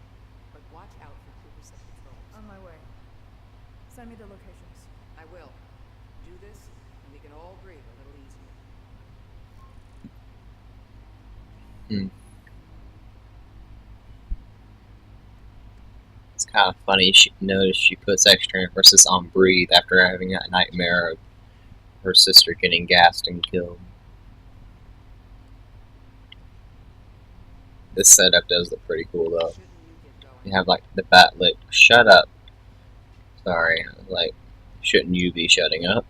But watch out for Krugersec patrols. On my way. Send me the locations. I will. Do this, and we can all breathe a little easier. It's kind of funny. Notice she puts extra emphasis on breathe after having that nightmare of her sister getting gassed and killed. This setup does look pretty cool though. Shouldn't you get going? You have like the backlit. Shut up. Sorry. Like, shouldn't you be shutting up?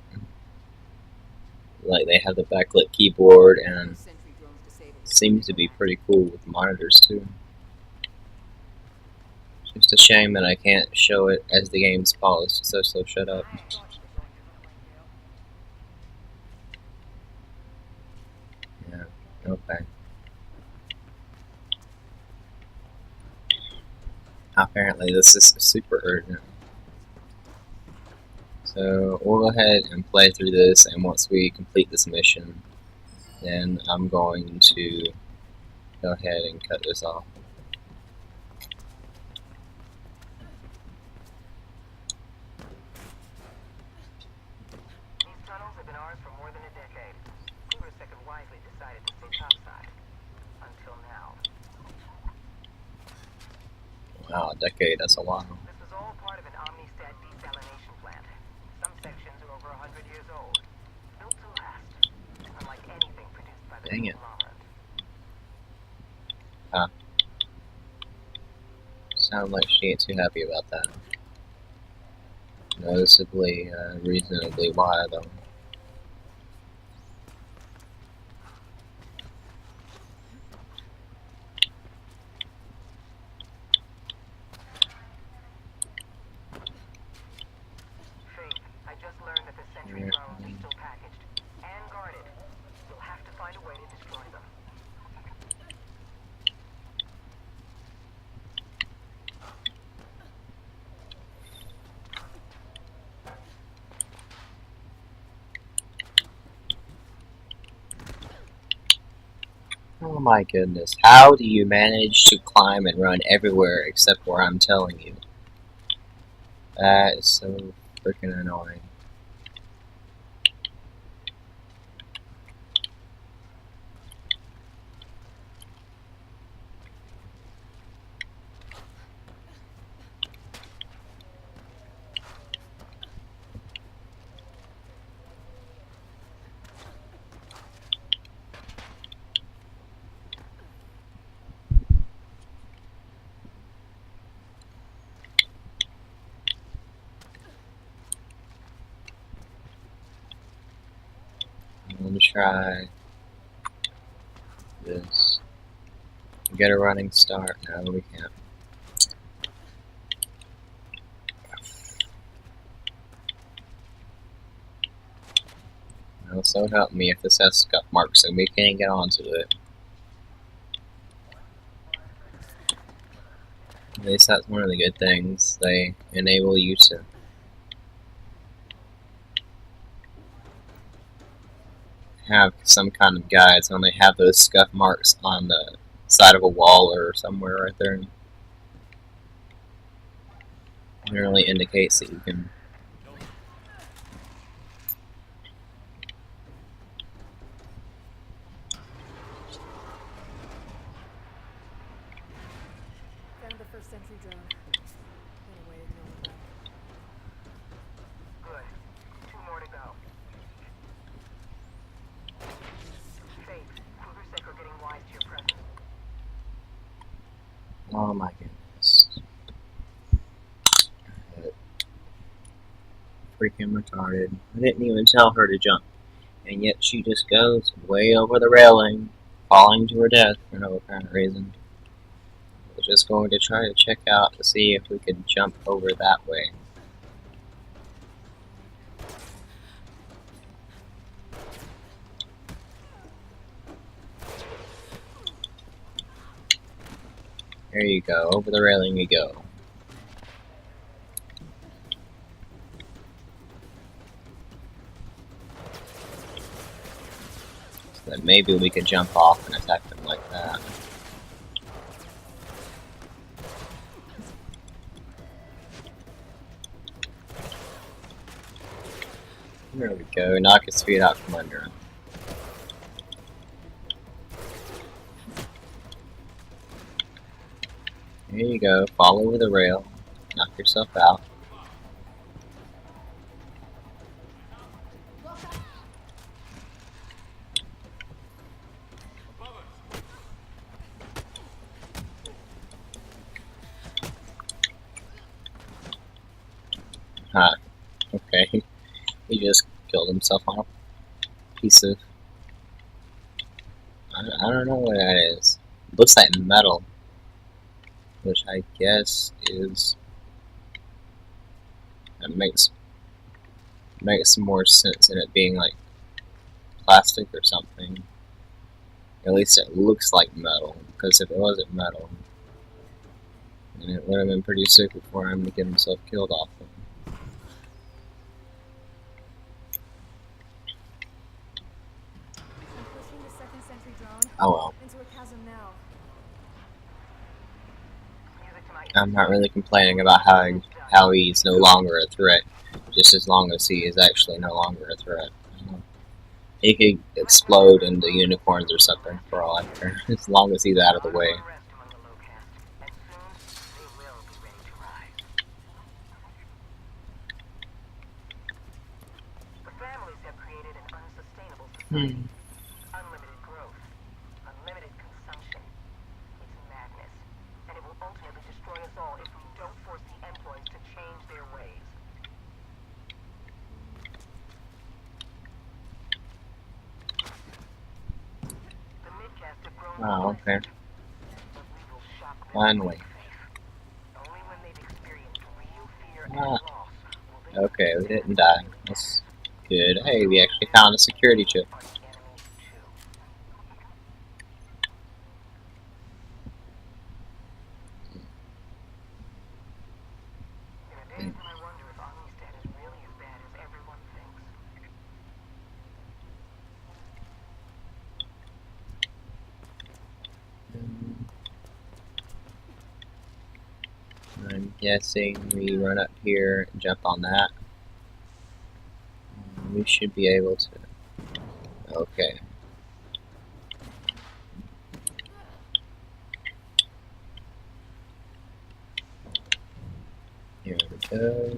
Like they have the backlit keyboard and Sentry drones disabled. seems to be pretty cool with monitors too. Just a shame that I can't show it as the game's polished, so shut up. Yeah, okay. Apparently this is super urgent. So we'll go ahead and play through this, and once we complete this mission, then I'm going to go ahead and cut this off. These tunnels have been ours for more than a decade. Krugersec wisely decided to stay topside. Until now. Wow, a decade, that's a while. This was all part of an Omnistat desalination plant. Some sections are over 100 years old. Built to last. Unlike anything produced by the Dang it. conglomerate. Huh. Sound like she ain't too happy about that. Noticeably, reasonably why though. Faith, I just learned that the sentry drones are still packaged. And guarded. You'll have to find a way to destroy them. Oh my goodness, how do you manage to climb and run everywhere except where I'm telling you? That is so freaking annoying. Let me try this. Get a running start. No, we can't. Well, so help me if this has scuff marks and we can't get onto it. At least that's one of the good things. They enable you to have some kind of guides when they have those scuff marks on the side of a wall or somewhere right there. It really indicates that you can drone. Better way to deal with that. Good. 2 more to go. Faith, Kruger are getting wise to your presence. Oh my goodness. Freaking retarded. I didn't even tell her to jump. And yet she just goes way over the railing, falling to her death for no apparent reason. I was just going to try to check out to see if we could jump over that way. There you go, over the railing you go. So that maybe we could jump off and attack them like that. There we go, knock his feet out from under him. There you go, fall over the rail, knock yourself out. Above us. Huh, okay. He just killed himself on a piece of... I don't know what that is. It looks like metal. Which I guess is... It makes more sense in it being like plastic or something. At least it looks like metal, because if it wasn't metal, then it would have been pretty stupid for him to get himself killed off of. I'm pushing the second sentry drone Oh well. into a chasm now. I'm not really complaining about how he's no longer a threat, just as long as he is actually no longer a threat. He could explode into unicorns or something for all I care, as long as he's out of the way. Hmm. Unlimited growth, unlimited consumption. It's madness, and it will ultimately destroy us all if we don't force the employees to change their ways. The midcast have grown. Oh, okay. But we will shock them. Finally. Only when they've experienced real fear and Ah. loss will they Okay, we didn't die. That's good. Hey, we actually found a security chip. fight enemies too. There are days when I wonder if Amistad is really as bad as everyone thinks. I'm guessing we run up here and jump on that. We should be able to. Okay. Here we go.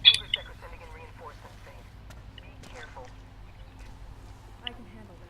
Kruger are sending in reinforcements, Faith. Be careful. I can handle them.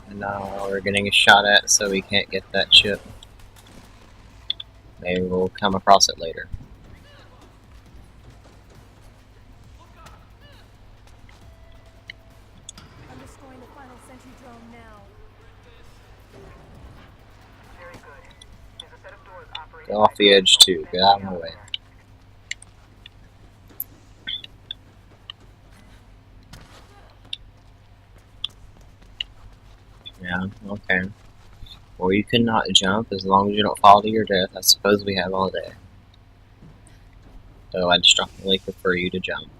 And now we're getting a shot at, so we can't get that chip. Maybe we'll come across it later. Go off the edge too. Get out of my way. Yeah, okay. Or you cannot jump as long as you don't fall to your death. I suppose we have all day. Though I'd strongly prefer you to jump.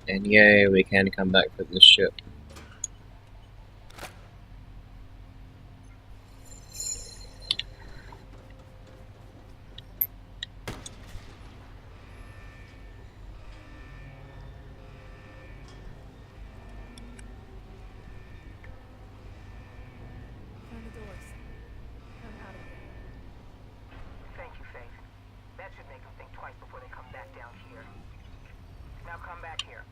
And yay, we can come back for this ship. Find the doors. I'm out of here. Thank you, Faith. That should make them think twice before they come back down here. Now come back here.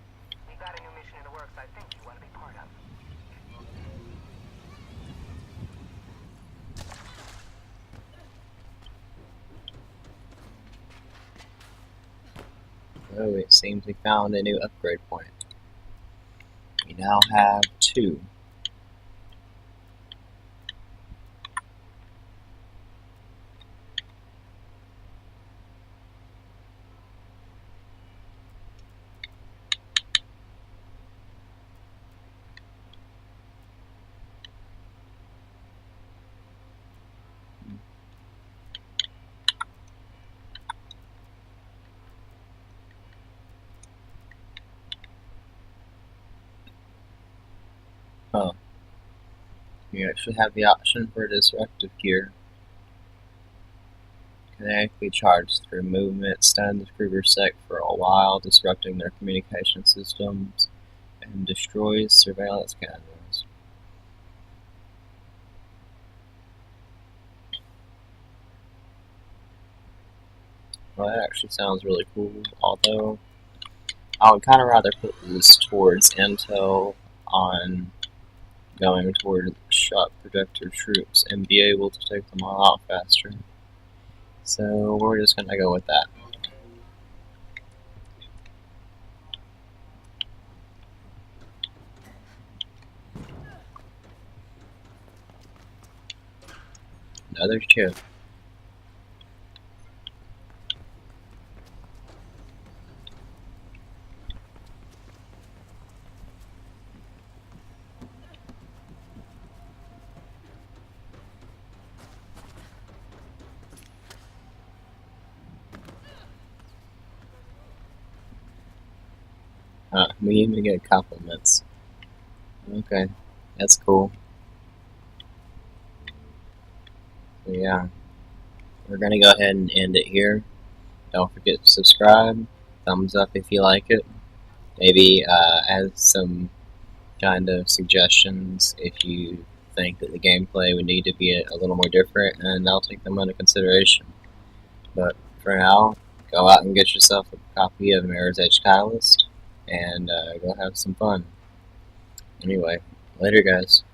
We got a new mission in the works I think you want to be part of. Oh, it seems we found a new upgrade point. We now have 2. Oh. You actually have the option for disruptive gear. Kinetically charged through movement, stun the Kruger sect for a while, disrupting their communication systems, and destroys surveillance cameras. Well, that actually sounds really cool, although I would kind of rather put this towards intel on going toward shock projector troops and be able to take them all out faster. So we're just gonna go with that. Another chip. We even get compliments. Okay, that's cool. So yeah, we're gonna go ahead and end it here. Don't forget to subscribe, thumbs up if you like it. Maybe add some kind of suggestions if you think that the gameplay would need to be a little more different, and I'll take them under consideration. But for now, go out and get yourself a copy of Mirror's Edge Catalyst, and go have some fun. Anyway, later guys.